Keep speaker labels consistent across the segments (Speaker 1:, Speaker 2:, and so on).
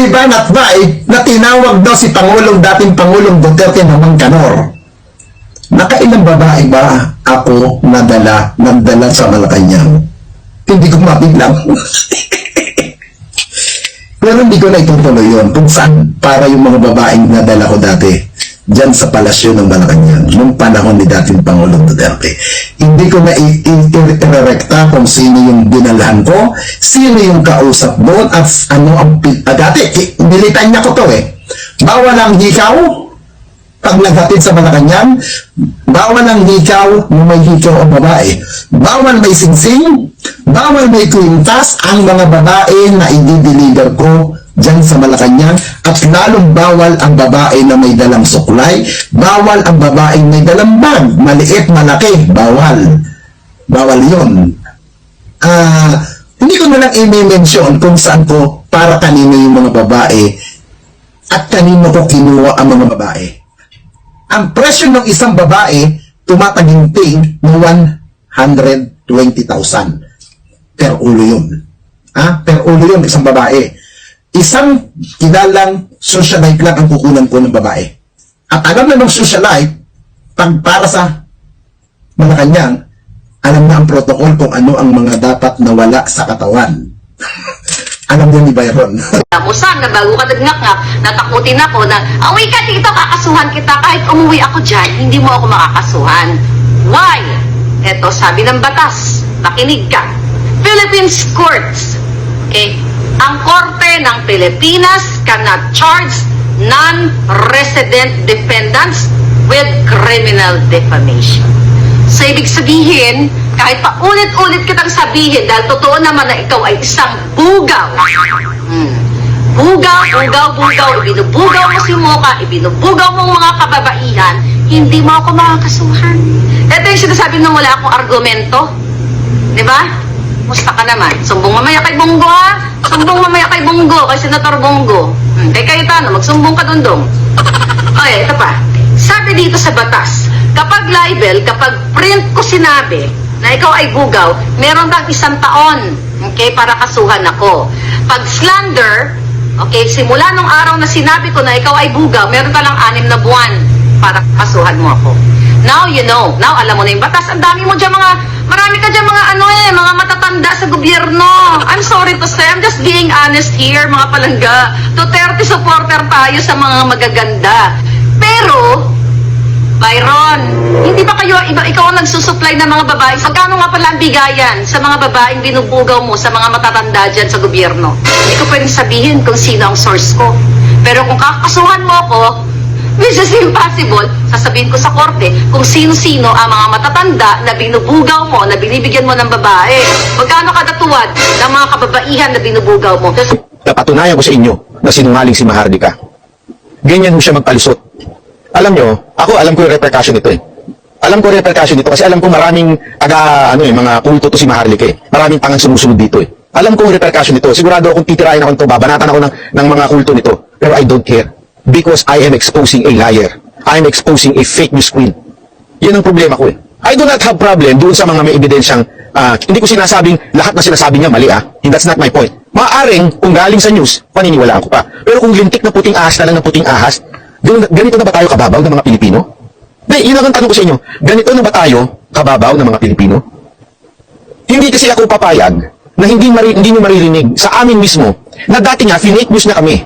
Speaker 1: binibanat ba na tinawag daw si dating Pangulong Duterte na Mangkanor. Nakailang babae ba ako nagdala sa Malacanang? Hindi ko mabilang. Pero hindi ko na itutuloy yun kung saan para yung mga babaeng nadala ko dati dyan sa palasyo ng Malacanang nung panahon ni dating Pangulong Duterte. Hindi ko na itirekta kung sino yung dinalhan ko, sino yung kausap doon, at ano ang dati, nilitan niya ko to bawal ang hikaw pag naghatid sa Malacanang, bawal ang hikaw nung may hikaw ang babae, bawal may singsing, bawal may kwintas ang mga babae na i-deliver ko dyan sa Malacanang, at lalong bawal ang babae na may dalang suklay, bawal ang babae may dalang bag, maliit, malaki, bawal yun. Hindi ko na lang i-mention kung saan ko para kanino yung mga babae at kanino ko kinuha ang mga babae. Ang presyo ng isang babae tumataginting ng 120,000 per ulo yun. Per ulo yun, isang babae. Isang kilalang socialite lang ang kukunan ko ng babae. At alam na ng socialite, pag para sa Malacanang, alam na ang protocol kung ano ang mga dapat nawala sa katawan. Alam niya ni Byron.
Speaker 2: Tapusan na bago ka nagngak-ngak, natakutin ako na, awi ka dito, kakasuhan kita. Kahit umuwi ako dyan, hindi mo ako makakasuhan. Why? Eto, sabi ng batas, makinig ka. Philippines courts. Okay? Ang korte ng Pilipinas cannot charge non-resident defendants with criminal defamation. So, ibig sabihin, kahit pa ulit-ulit kitang sabihin, dahil totoo naman na ikaw ay isang bugaw. Bugaw, ibinubugaw mo si Mocha, ibinubugaw mo mga kababaihan, hindi mo ako makakasuhan. Ito yung sinasabi nung wala akong argumento. Diba? Musta ka naman? Sumbong mamaya kay Bongo, ha? Sumbong mamaya kay Bongo, kay Senator Bongo. Kay Cayetano, magsumbong ka dundong. Okay, ito pa. Sabi dito sa batas, kapag libel, kapag print ko sinabi na ikaw ay bugaw, meron kang 1 taon, okay, para kasuhan ako. Pag slander, okay, simula nung araw na sinabi ko na ikaw ay bugaw, meron ka lang 6 na buwan para kasuhan mo ako. Now you know. Now alam mo na yung batas. Ang dami mo dyan marami ka dyan mga matatanda sa gobyerno. I'm sorry to say, I'm just being honest here, mga palangga. Duterte supporter tayo sa mga magaganda. Pero, Byron, hindi ba ikaw ang nagsusupply ng mga babae? Magkano nga pala ang bigayan sa mga babaeng binubugaw mo sa mga matatanda dyan sa gobyerno? Hindi ko pwedeng sabihin kung sino ang source ko. Pero kung kakasuhan mo ako, which is impossible, sasabihin ko sa korte kung sino-sino ang mga matatanda na binubugaw mo, na binibigyan mo ng babae. Magkano kadatuwad ng mga kababaihan na binubugaw mo?
Speaker 3: Napatunayan ko sa inyo na sinungaling si Mahardika. Ganyan mo siya magpalusot. Alam nyo, alam ko yung repercussion nito Alam ko yung repercussion nito kasi alam ko maraming mga kulto to si Mahardika Maraming tangang sumusunod dito Alam ko yung repercussion nito. Sigurado akong titirahin ako nito, babanatan ako ng mga kulto nito. Pero I don't care. Because I am exposing a liar. I am exposing a fake news queen. Yan ang problema ko I do not have problem doon sa mga may ebidensyang, hindi ko sinasabing lahat na sinasabi niya mali That's not my point. Maaring, kung galing sa news, paniniwalaan ko pa. Pero kung lintik na puting ahas na lang ng puting ahas, ganito na ba tayo kababaw ng mga Pilipino? Yun ang tanong ko sa inyo. Ganito na ba tayo kababaw ng mga Pilipino? Hindi kasi ako papayag na hindi nyo maririnig sa amin mismo na dati nga, finake news na kami.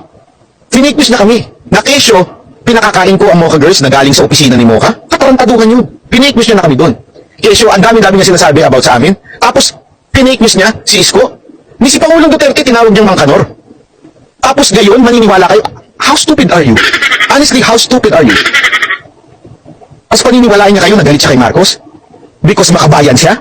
Speaker 3: Finake news na kami. Na kesyo, pinakakain ko ang Mocha Girls na galing sa opisina ni Mocha. Katarantaduhan yun. Finake news niya na kami doon. Kesyo, ang dami-dami niya sinasabi about sa amin. Tapos, finake news niya, si Isko. Ni si Pangulong Duterte, tinawag niyang Mangkanor. Tapos gayon, maniniwala kayo. How stupid are you? Honestly, how stupid are you? Tapos paniniwalain niya kayo na galit siya kay Marcos? Because makabayan siya?